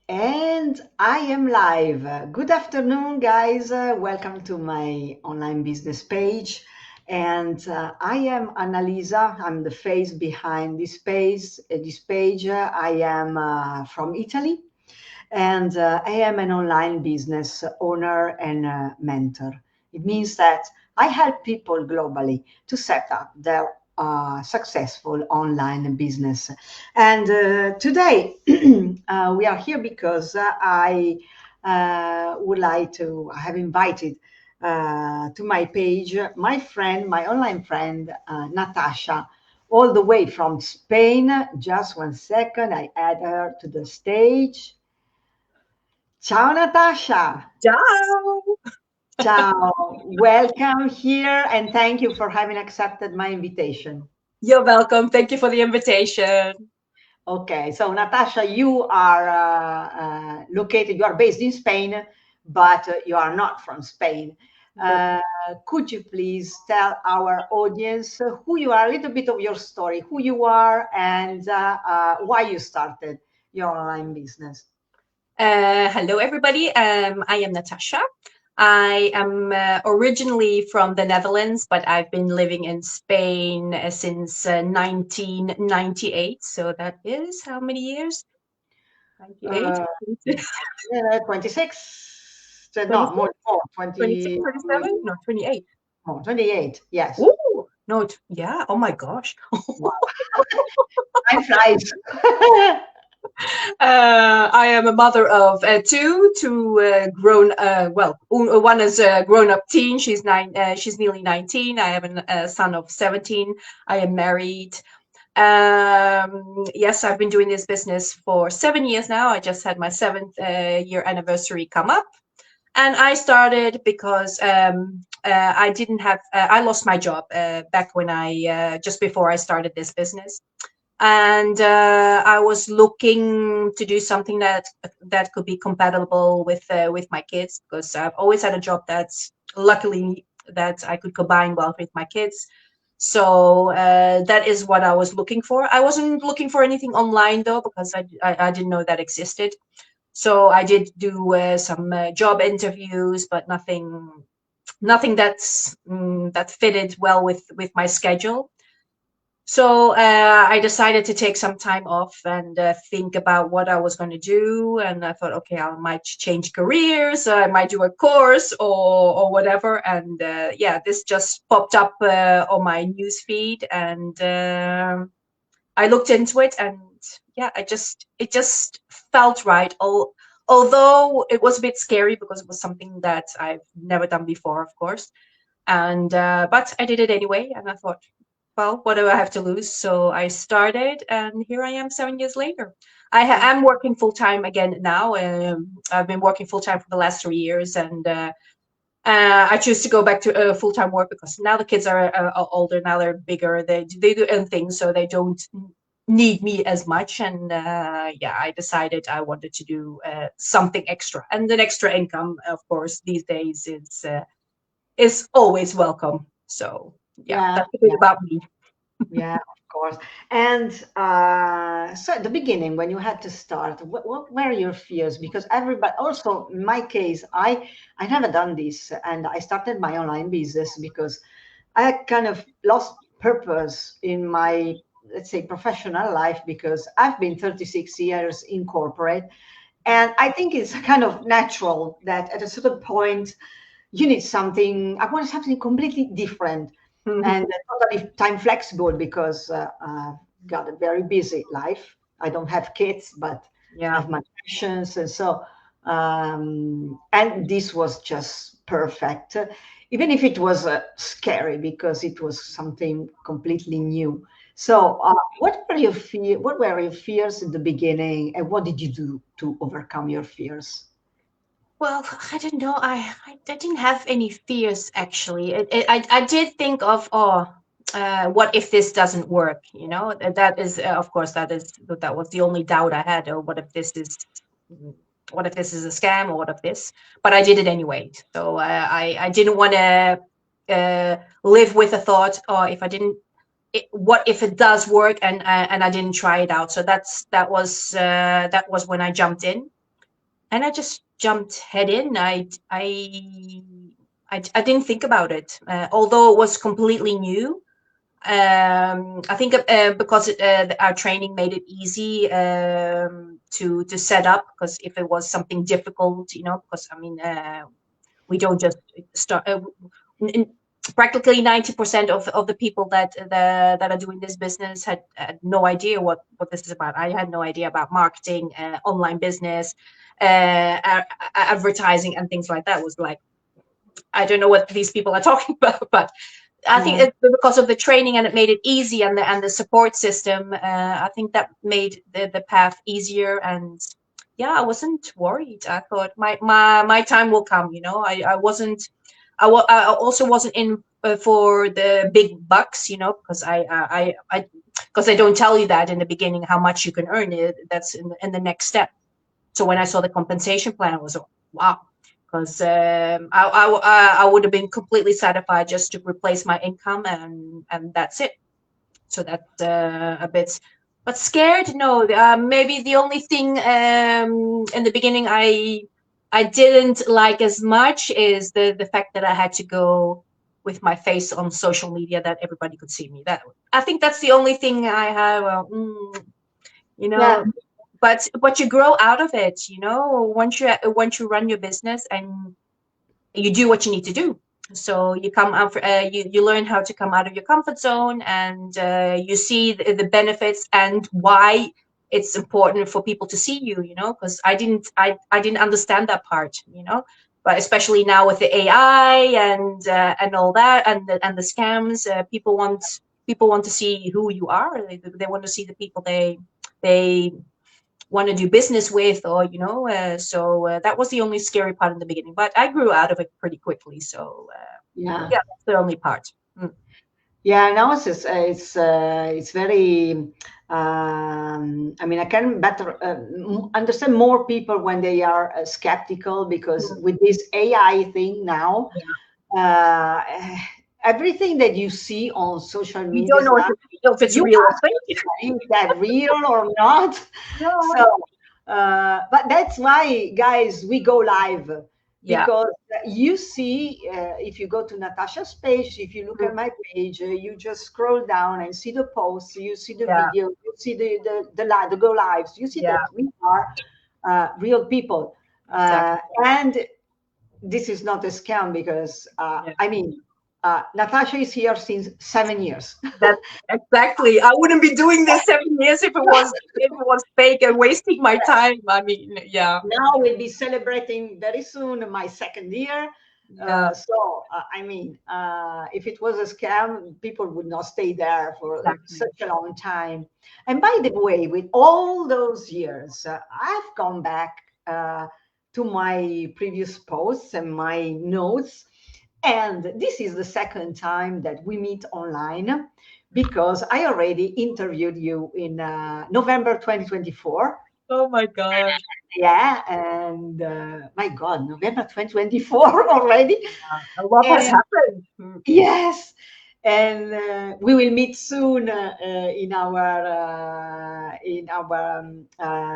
And I am live. Good afternoon, guys. Welcome to my online business page. And I am Annalisa. I'm the face behind this page. I am from Italy, and I am an online business owner and mentor. It means that I help people globally to set up their successful online business. And today we are here because I would like to have invited to my page my friend, my online friend, Natasha, all the way from Spain. Just one second, I add her to the stage. Ciao Natasha. Ciao. Ciao. Welcome here and thank you for having accepted my invitation. You're welcome. Thank you for the invitation. Okay, so Natasha, you are located, you are based in Spain, but you are not from Spain. No. Uh, could you please tell our audience who you are, a little bit of your story, who you are, and why you started your online business? Hello, everybody. I am Natasha. I am originally from the Netherlands, but I've been living in Spain since 1998. So that is how many years? 98, Uh, yeah, 26, no, 26, more, 26, 20, 27? No, 28. more, 28, yes. Ooh, no, yeah. Oh my gosh. Wow, time flies. I am a mother of two grown. One is a grown-up teen. She's nine. She's nearly 19. I have a son of 17. I am married. Yes, I've been doing this business for 7 years now. I just had my seventh year anniversary come up, and I started because I didn't have. I lost my job back when I just before I started this business, and I was looking to do something that could be compatible with my kids, because I've always had a job that's luckily that I could combine well with my kids. So that is what I was looking for. I wasn't looking for anything online though, because I didn't know that existed. So I did do some job interviews, but nothing that fitted well with my schedule. So I decided to take some time off and think about what I was going to do. And I thought, okay, I might change careers. I might do a course or whatever. And yeah, this just popped up on my news feed, and I looked into it, and yeah, it just felt right. Although it was a bit scary because it was something that I've never done before, of course. And but I did it anyway, and I thought, well, what do I have to lose? So I started, and here I am 7 years later. I'm working full time again now. I've been working full time for the last 3 years, and I choose to go back to full time work because now the kids are older. Now they're bigger. They do own things, so they don't need me as much. And yeah, I decided I wanted to do something extra, and an extra income, of course, these days is always welcome. So yeah, Yeah, that's a bit yeah, about me. yeah, of course. And so at the beginning, when you had to start, what were your fears? Because everybody, also in my case, I never done this, and I started my online business because I kind of lost purpose in my, let's say, professional life because I've been 36 years in corporate, and I think it's kind of natural that at a certain point you need something. I want something completely different Mhm. and totally time flexible because I've got a very busy life. I don't have kids, but I Yeah. have my passions, and so and this was just perfect. Even if it was scary because it was something completely new. So, what were your fears in the beginning, and what did you do to overcome your fears? Well, I don't know. I didn't have any fears actually. I did think of, what if this doesn't work? You know, that is of course that was the only doubt I had. Or what if this is a scam, or what if this? But I did it anyway. So I didn't want to live with the thought, oh, if I didn't, what if it does work, and I didn't try it out. So that was when I jumped in. and I just jumped head in. I didn't think about it, although it was completely new. I think because our training made it easy to set up. Because if it was something difficult, because I mean, we don't just start. Practically 90% of the people that are doing this business had no idea what this is about. I had no idea about marketing, online business, advertising, and things like that. It was like, I don't know what these people are talking about, but I think Yeah. it's because of the training, and it made it easy, and the support system. I think that made the path easier, and yeah, I wasn't worried. I thought my time will come. I wasn't. I also wasn't in for the big bucks. Because because they don't tell you that in the beginning how much you can earn. That's in the next step. So when I saw the compensation plan, I was like, wow, because I would have been completely satisfied just to replace my income, and that's it. So that's a bit, but scared. No, maybe the only thing in the beginning I didn't like as much is the fact that I had to go with my face on social media, that everybody could see me. That, I think that's the only thing I have. You Yeah. know, but you grow out of it. Once you run your business and you do what you need to do. So you come out you learn how to come out of your comfort zone, and you see the benefits and why it's important for people to see you. Because I didn't understand that part. But especially now with the AI and all that, and the scams, people want to see who you are. They want to see the people they want to do business with, or so that was the only scary part in the beginning, but I grew out of it pretty quickly. So Yeah. yeah, that's the only part. Mm. Yeah, now it's very. I mean, I can better understand more people when they are skeptical, because Mm. with this AI thing now, Yeah. uh, everything that you see on social You media don't know now, if it's you real or ask fake. yourself, is that real or not? No. So, but that's why, guys, we go live, Yeah. because you see, if you go to Natasha's page, if you look Mm. at my page, you just scroll down and see the posts, you see the Yeah. video, you see the go lives, you see Yeah. that we are real people. Exactly. And this is not a scam, because Yeah. I mean, Natasha is here since 7 years. That's exactly. I wouldn't be doing this 7 years if it was fake and wasting my time. I mean, yeah. Now we'll be celebrating very soon my second year. Yeah. I mean, if it was a scam, people would not stay there for Exactly. such a long time. And by the way, with all those years, I've gone back to my previous posts and my notes. And this is the second time that we meet online, because I already interviewed you in November 2024. Oh my gosh. Yeah, and my God, November 2024 already. A lot has And happened. Mm. yes, and we will meet soon in our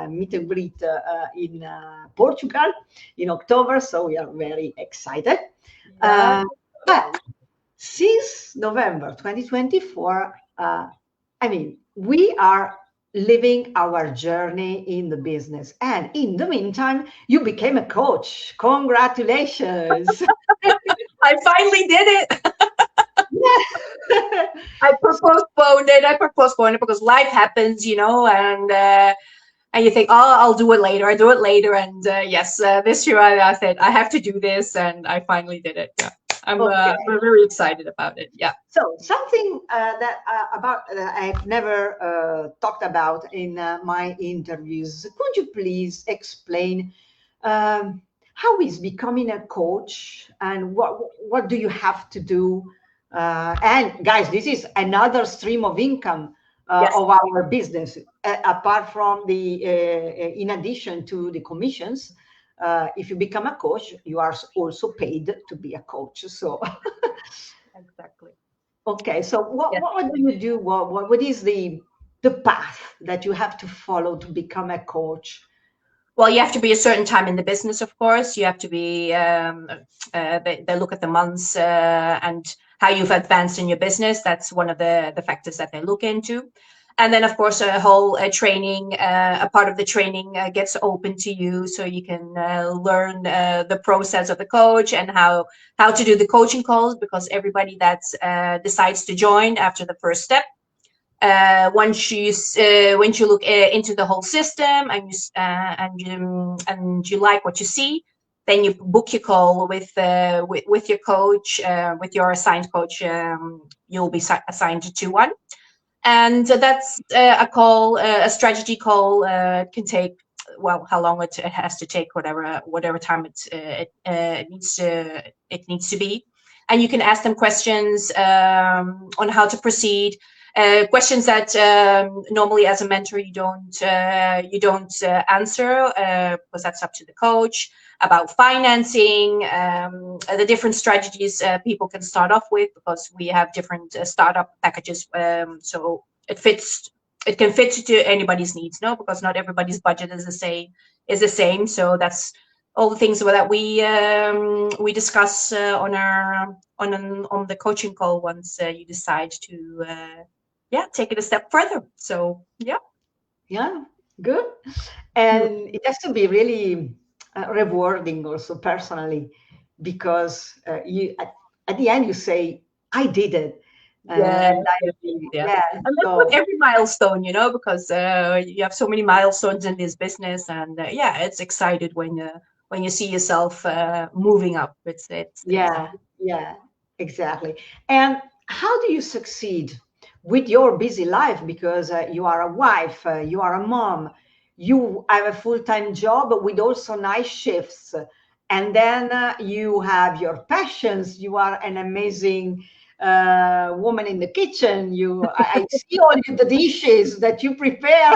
meet and greet in Portugal in October. So we are very excited. Yeah. Uh, but since November 2024, I mean, we are living our journey in the business. And in the meantime, you became a coach. Congratulations. I finally did it. Yeah. I So, postponed it. I postponed it because life happens, and you think, oh, I'll do it later. I do it later, and yes, this year I said I have to do this, and I finally did it. Yeah, okay. I'm very excited about it. Yeah. So something that about I've never talked about in my interviews. Could you please explain how is becoming a coach, and what do you have to do? And guys, this is another stream of income Yes. of our business, apart from in addition to the commissions. If you become a coach, you are also paid to be a coach. So. Exactly. Okay, so Yes. what do you do? What is the path that you have to follow to become a coach? Well, you have to be a certain time in the business, of course. You have to be, they look at the months and how you've advanced in your business. That's one of the factors that they look into. And then, of course, a whole training, a part of the training gets open to you, so you can learn the process of the coach and how to do the coaching calls, because everybody that decides to join after the first step, once you look into the whole system and you like what you see, then you book your call with your coach, with your assigned coach. You'll be assigned to one, and that's a call, a strategy call. Can take, well, how long it has to take, whatever time it needs to be, and you can ask them questions on how to proceed. Questions that normally as a mentor you don't answer, because that's up to the coach, about financing, the different strategies people can start off with, because we have different startup packages, so it can fit to anybody's needs, no, because not everybody's budget is the same. So that's all the things that we discuss on the coaching call once you decide to take it a step further. So Yeah, good. And it has to be really rewarding also personally, because at the end you say, I did it. yeah, And yeah. yeah, And that's with so every milestone, because you have so many milestones in this business, and it's excited when you see yourself moving up. It's yeah, yeah, exactly. And how do you succeed with your busy life? Because you are a wife, you are a mom, you have a full-time job with also night shifts, and then you have your passions. You are an amazing woman in the kitchen. I see all the dishes that you prepare,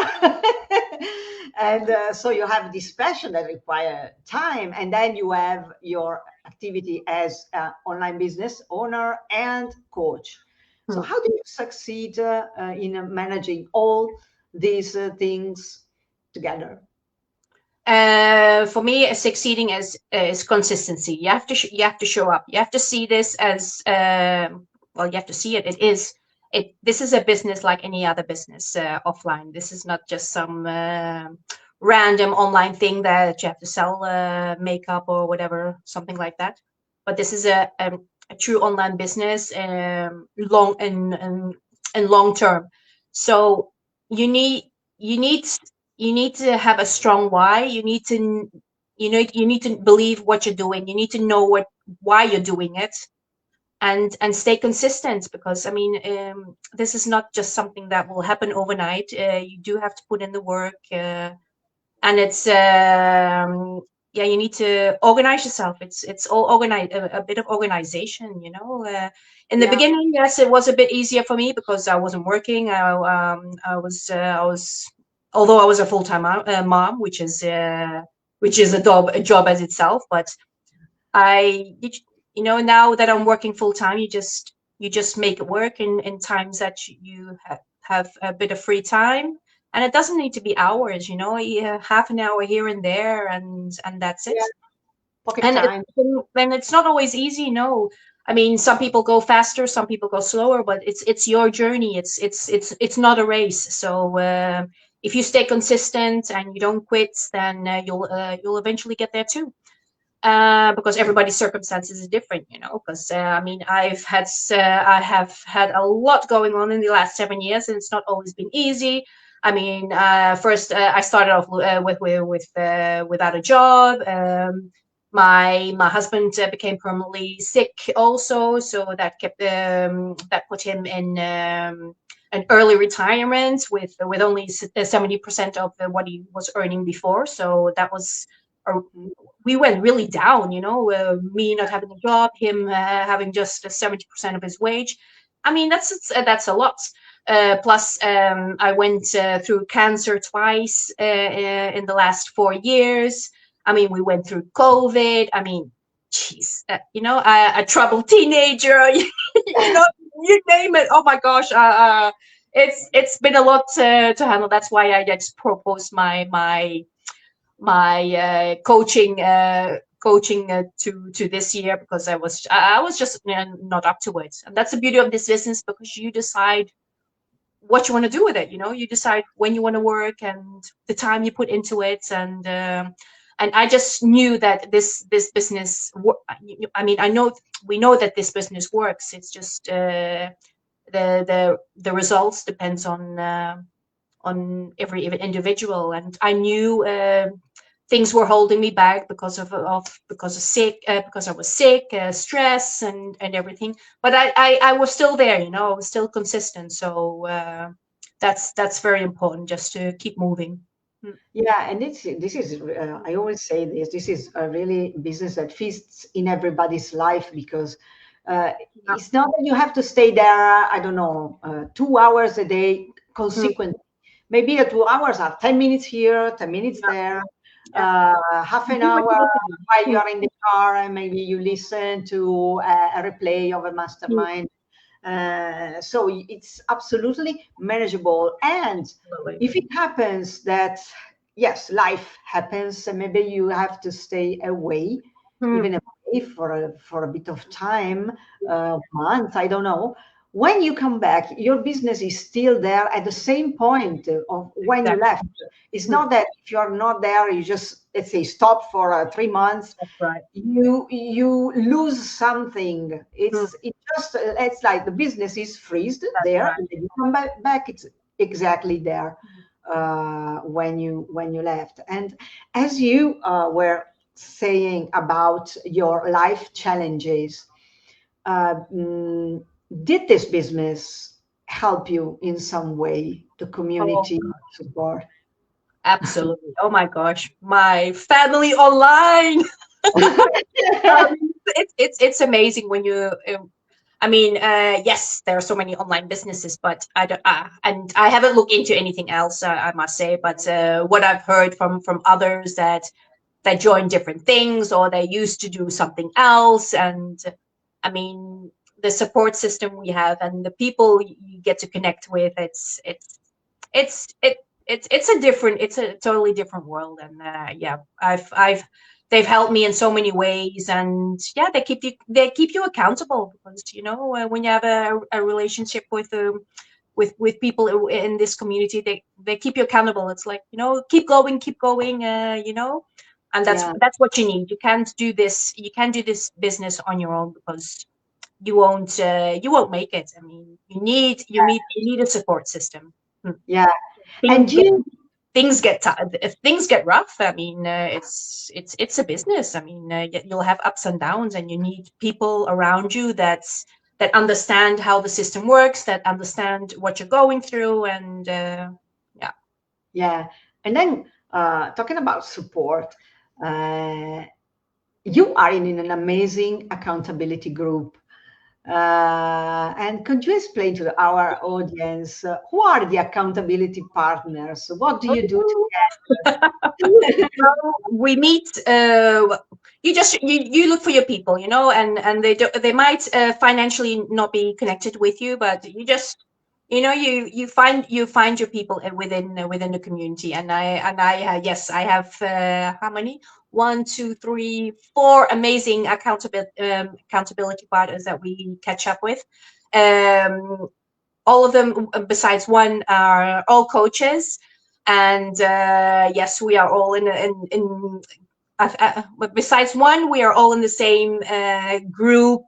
and so you have this passion that require time, and then you have your activity as an online business owner and coach. So Hmm. how do you succeed in managing all these things together? For me, succeeding is consistency. You have to show up. You have to see this as well. You have to see it. This is a business like any other business offline. This is not just some random online thing that you have to sell makeup or whatever, something like that. But this is a true online business, and long term. So you need you need you need to have a strong why. You need to believe what you're doing. You need to know why you're doing it, and stay consistent, because I mean, this is not just something that will happen overnight. You do have to put in the work, and it's you need to organize yourself. It's all organized, a bit of organization, in the Yeah, beginning. Yes, it was a bit easier for me because I wasn't working. I was although I was a full-time mom, which is a job as itself. But I now that I'm working full-time, you just make it work in times that you have a bit of free time. And it doesn't need to be hours, half an hour here and there, and that's it. yeah, pocket And time. it's not always easy, no. I mean, some people go faster, some people go slower, but it's your journey. It's not a race. So if you stay consistent and you don't quit, then you'll eventually get there too. Because everybody's circumstances is different, because I mean, I have had a lot going on in the last 7 years, and it's not always been easy. I mean, first I started off without a job. My husband became permanently sick also, so that put him in an early retirement with only 70% of what he was earning before. So that was a we went really down, me not having a job, him having just 70% of his wage. I mean, that's a lot. Plus, I went through cancer twice in the last 4 years. I mean, we went through COVID. I mean, jeez, a troubled teenager, you name it. Oh my gosh, it's been a lot to handle. That's why I just proposed coaching to this year, because I was just not up to it. And that's the beauty of this business, because you decide what you want to do with it. You decide when you want to work and the time you put into it. And I just knew that this business, I mean, we know that this business works. It's just the results depends on every individual. And I knew things were holding me back because because I was sick, stress and everything. But I was still there, I was still consistent. So that's very important, just to keep moving. Yeah, and this is I always say this is a really business that fits in everybody's life, because Yeah. it's not that you have to stay there, I don't know, 2 hours a day Mm. consequently. Maybe the 2 hours are 10 minutes here, 10 minutes Yeah. there, Yeah. half You an do what hour you want to do. while you Mm. are in the car, and maybe you listen to a replay of a Mm. mastermind. So it's absolutely manageable. And Absolutely. if it happens that, yes, life happens, and maybe you have to stay away, even Mm. away for a bit of time, months, I don't know. When you come back, your business is still there at the same point of when you Exactly. left. It's Mm. not that if you're not there, you just, let's say, stop for 3 months, That's right. you lose something. Mm. It's like the business is freezed That's there, right. and then you come back, it's exactly there when you left. And as you were saying about your life challenges, uh, mm, did this business help you in some way, the Oh, community support? absolutely. Oh my gosh, my family online. It's amazing when you. I mean, yes, there are so many online businesses, but I don't. And I haven't looked into anything else. I must say, but what I've heard from others, that join different things, or they used to do something else. And I mean, the support system we have and the people you get to connect with, it's it it's a totally different world. And yeah, I've they've helped me in so many ways. And yeah, they keep you accountable, because when you have a relationship with people in this community, they keep you accountable. It's like, keep going, and that's Yeah, that's what you need. You can't do this business on your own, because you won't make it. I mean, you need a support system. Hmm. yeah. And things get you, things get if things get rough. I mean, it's a business. I mean, you'll have ups and downs, and you need people around you that understand how the system works, that understand what you're going through. And yeah. yeah. And then talking about support, uh, you are in an amazing accountability group. And could you explain to our audience who are the accountability partners? What do you do together? We meet. You look for your people, and they might financially not be connected with you, but you find your people within the community. And I yes, I have how many? One, two, three, four amazing accountability partners that we catch up with. Um, all of them, besides one, are all coaches. And yes, we are all besides one, we are all in the same group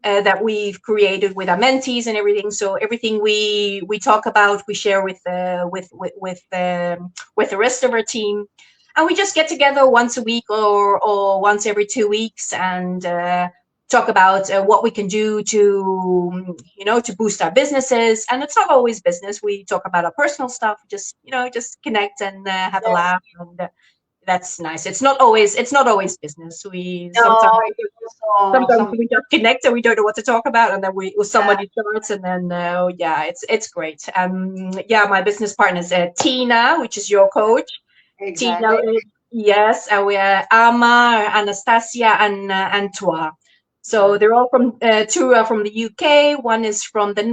that we've created with our mentees and everything. So everything we talk about, we share with the rest of our team. And we just get together once a week, or once every 2 weeks, and talk about what we can do to boost our businesses. And it's not always business. We talk about our personal stuff, just connect and have a Yes. laugh. And that's nice. It's not always business. We No, sometimes it was sometimes some. we just connect and we don't know what to talk about, and then Yeah, somebody starts. And then yeah, it's great. Yeah, my business partner is Tina, which is your coach. Tina, exactly. yes, and we are Ama, Anastasia, and Toi. So they're all from two are from the UK. One is from the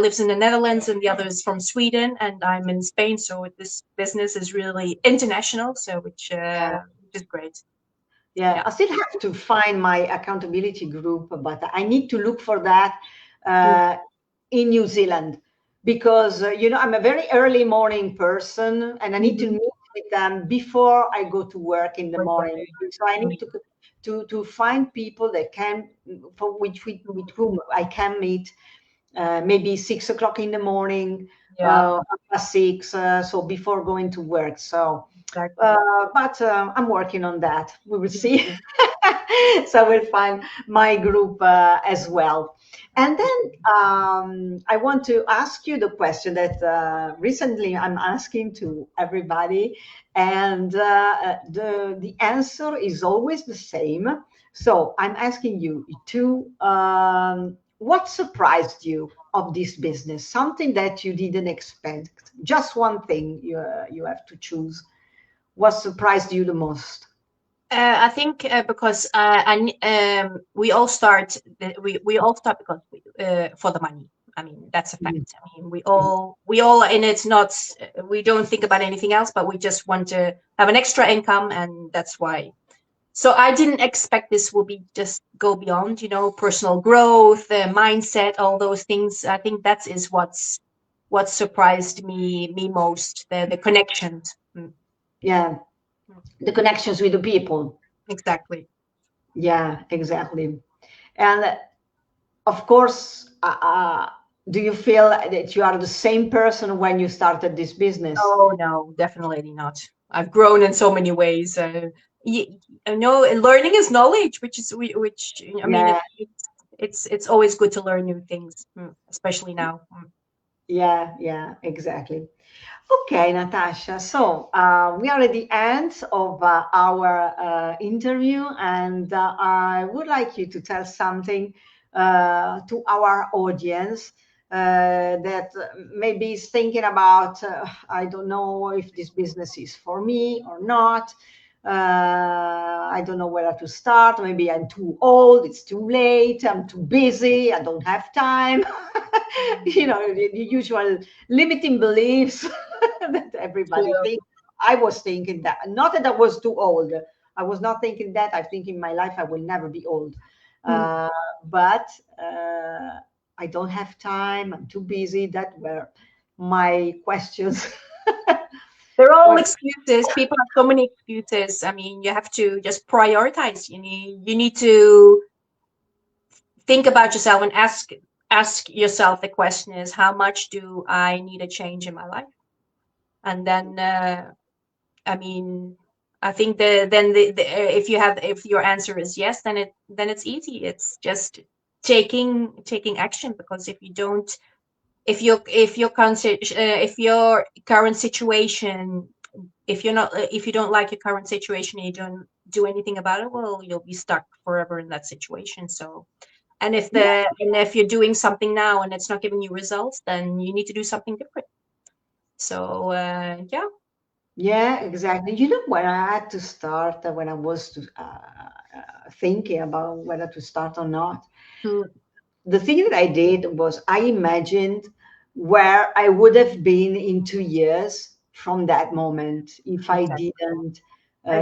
lives in the Netherlands, and the other is from Sweden. And I'm in Spain, so this business is really international. So Yeah. which is great. Yeah, Yeah. I still have to find my accountability group, but I need to look for that Mm, uh, in New Zealand because I'm a very early morning person, and I need to mhm. meet with them before I go to work in the Great morning. work. So I Mm, need to find people that can for which with whom I can meet maybe 6 o'clock in the morning, yeah, past six, so before going to work. So. exactly. But I'm working on that. We will see. Mhm. So we'll find my group as well. And then I want to ask you the question that recently I'm asking to everybody, and the answer is always the same. So I'm asking you to what surprised you of this business? Something that you didn't expect. Just one thing you have to choose. What surprised you the most? I think because we all start we all start because for the money. I mean that's a Mm, fact. I mean we all and it's not we don't think about anything else, but we just want to have an extra income, and that's why. So I didn't expect this will be just go beyond personal growth, mindset, all those things. I think that is what surprised me most, the connections. yeah, the connections with the people. Exactly. Yeah, exactly. And of course, do you feel that you are the same person when you started this business? Oh no, definitely not. I've grown in so many ways. I know learning is knowledge, which I mean, Yeah, it's always good to learn new things, especially now. yeah, exactly. Okay, Natasha. So we are at the end of our interview, and I would like you to tell something to our audience that maybe is thinking about, I don't know if this business is for me or not. I don't know where to start. Maybe I'm too old, it's too late, I'm too busy, I don't have time. Mm. The usual limiting beliefs that everybody True. thinks. I was thinking that, not that I was too old. I was not thinking that. I think in my life I will never be old. Mm. Uh, but I don't have time. I'm too busy. That were my questions. They're all What? excuses. People have so many excuses. I mean, you have to just prioritize. You need to think about yourself and ask yourself, the question is, how much do I need a change in my life? And then I mean, I think if your answer is yes, then it's easy. It's just taking action, because if you don't, if your current situation, if you don't like your current situation and you don't do anything about it, well, you'll be stuck forever in that situation. So, Yeah, and if you're doing something now and it's not giving you results, then you need to do something different. So yeah. yeah, exactly. When I had to start, when I was thinking about whether to start or not, Mm, the thing that I did was I imagined where I would have been in 2 years from that moment if I exactly. didn't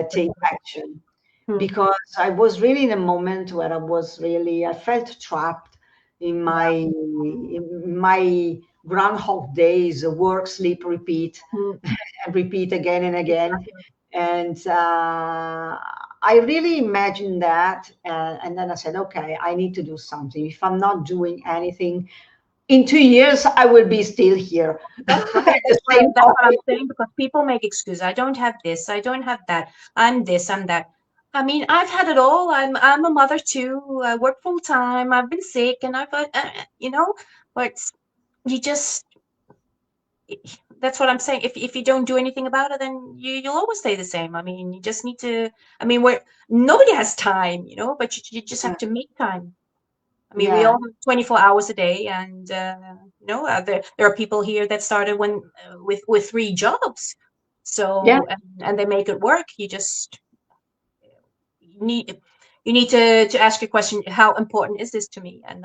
take Exactly. action. Mm, Because I was really in a moment where I felt trapped yeah. in my groundhog days, work, sleep, repeat, Mm, and repeat again and again. exactly. And I really imagined that. And then I said, okay, I need to do something. If I'm not doing anything, in 2 years, I will be still here at That's right. the same That's what I'm point. saying, because people make excuses. I don't have this. I don't have that. I'm this. I'm that. I mean, I've had it all. I'm a mother too. I work full time. I've been sick, and but you just that's what I'm saying. If you don't do anything about it, then you'll always stay the same. I mean, you just need to. I mean, where nobody has time, but you just have Yeah, to make time. I mean, we all yeah, have 24 hours a day, and there are people here that started with three jobs, yeah, so and they make it work. You just need you need to ask your question: how important is this to me? And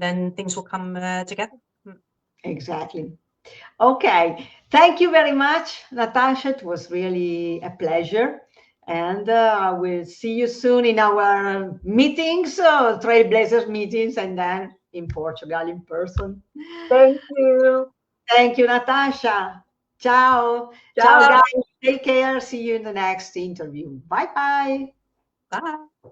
then things will come together. Exactly. Okay. Thank you very much, Natasha. It was really a pleasure. And I will see you soon in our meetings, Trailblazers meetings, and then in Portugal in person. Thank you. Thank you, Natasha. Ciao. Ciao, Ciao. guys. Take care. See you in the next interview. Bye bye. Bye.